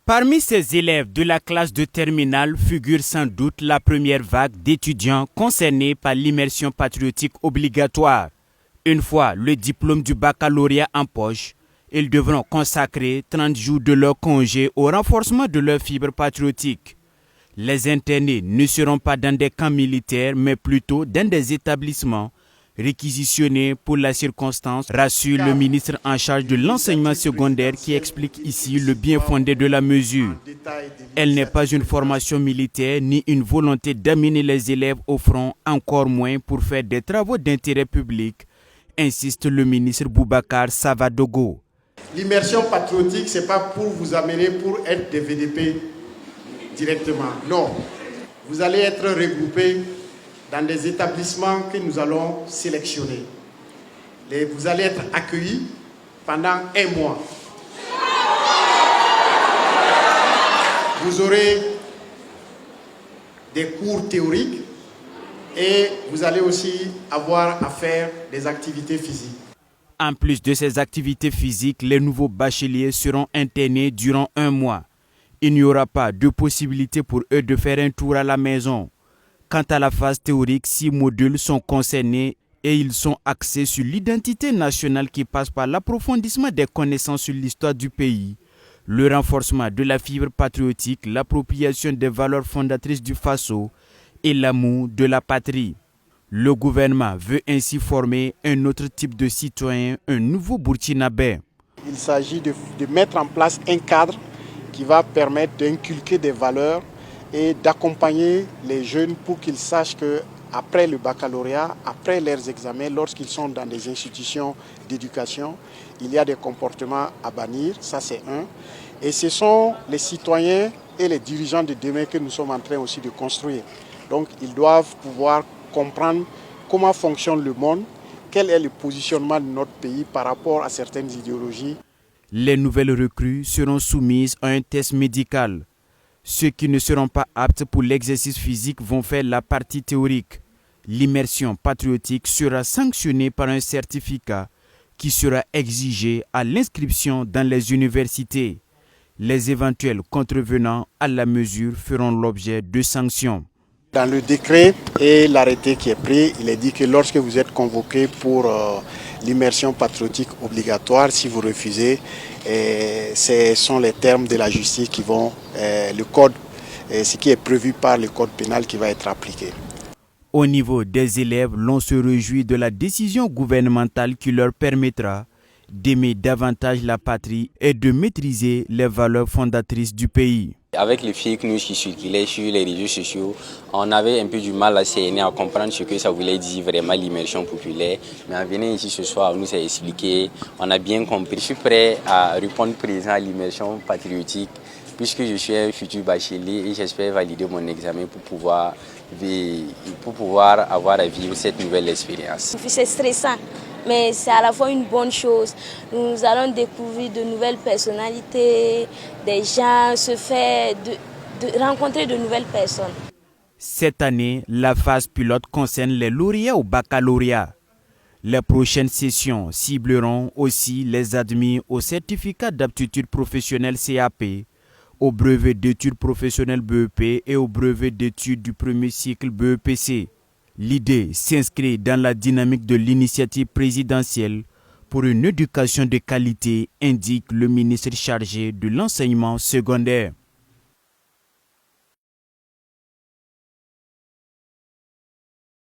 Parmi ces élèves de la classe de terminale figure sans doute la première vague d'étudiants concernés par l'immersion patriotique obligatoire. Une fois le diplôme du baccalauréat en poche, ils devront consacrer 30 jours de leur congé au renforcement de leur fibre patriotique. Les internés ne seront pas dans des camps militaires, mais plutôt dans des établissements réquisitionnés pour la circonstance, rassure le ministre en charge de l'enseignement secondaire qui explique ici le bien fondé de la mesure. Elle n'est pas une formation militaire ni une volonté d'amener les élèves au front, encore moins pour faire des travaux d'intérêt public, insiste le ministre Boubacar Savadogo. L'immersion patriotique, ce n'est pas pour vous amener pour être des VDP directement. Non, vous allez être regroupés dans des établissements que nous allons sélectionner. Vous allez être accueillis pendant 1 mois. Vous aurez des cours théoriques et vous allez aussi avoir à faire des activités physiques. En plus de ces activités physiques, les nouveaux bacheliers seront internés durant 1 mois. Il n'y aura pas de possibilité pour eux de faire un tour à la maison. Quant à la phase théorique, 6 modules sont concernés et ils sont axés sur l'identité nationale qui passe par l'approfondissement des connaissances sur l'histoire du pays, le renforcement de la fibre patriotique, l'appropriation des valeurs fondatrices du Faso et l'amour de la patrie. Le gouvernement veut ainsi former un autre type de citoyen, un nouveau Burkinabé. Il s'agit de mettre en place un cadre qui va permettre d'inculquer des valeurs et d'accompagner les jeunes pour qu'ils sachent qu'après le baccalauréat, après leurs examens, lorsqu'ils sont dans des institutions d'éducation, il y a des comportements à bannir, ça c'est un. Et ce sont les citoyens et les dirigeants de demain que nous sommes en train aussi de construire. Donc ils doivent pouvoir comprendre comment fonctionne le monde, quel est le positionnement de notre pays par rapport à certaines idéologies. Les nouvelles recrues seront soumises à un test médical. Ceux qui ne seront pas aptes pour l'exercice physique vont faire la partie théorique. L'immersion patriotique sera sanctionnée par un certificat qui sera exigé à l'inscription dans les universités. Les éventuels contrevenants à la mesure feront l'objet de sanctions. Dans le décret et l'arrêté qui est pris, il est dit que lorsque vous êtes convoqué pour l'immersion patriotique obligatoire, si vous refusez, ce sont les termes de la justice qui vont, le code, ce qui est prévu par le code pénal qui va être appliqué. Au niveau des élèves, l'on se réjouit de la décision gouvernementale qui leur permettra d'aimer davantage la patrie et de maîtriser les valeurs fondatrices du pays. Avec les fake news qui circulaient sur les réseaux sociaux, on avait un peu du mal à cerner, à comprendre ce que ça voulait dire vraiment l'immersion populaire. Mais en venant ici ce soir, on nous a expliqué, on a bien compris. Je suis prêt à répondre présent à l'immersion patriotique puisque je suis un futur bachelier et j'espère valider mon examen pour pouvoir avoir à vivre cette nouvelle expérience. C'est stressant, mais c'est à la fois une bonne chose. Nous allons découvrir de nouvelles personnalités, des gens, rencontrer de nouvelles personnes. Cette année, la phase pilote concerne les lauréats au baccalauréat. Les prochaines sessions cibleront aussi les admis au certificat d'aptitude professionnelle CAP, au brevet d'études professionnelles BEP et au brevet d'études du premier cycle BEPC. L'idée s'inscrit dans la dynamique de l'initiative présidentielle pour une éducation de qualité, indique le ministre chargé de l'enseignement secondaire.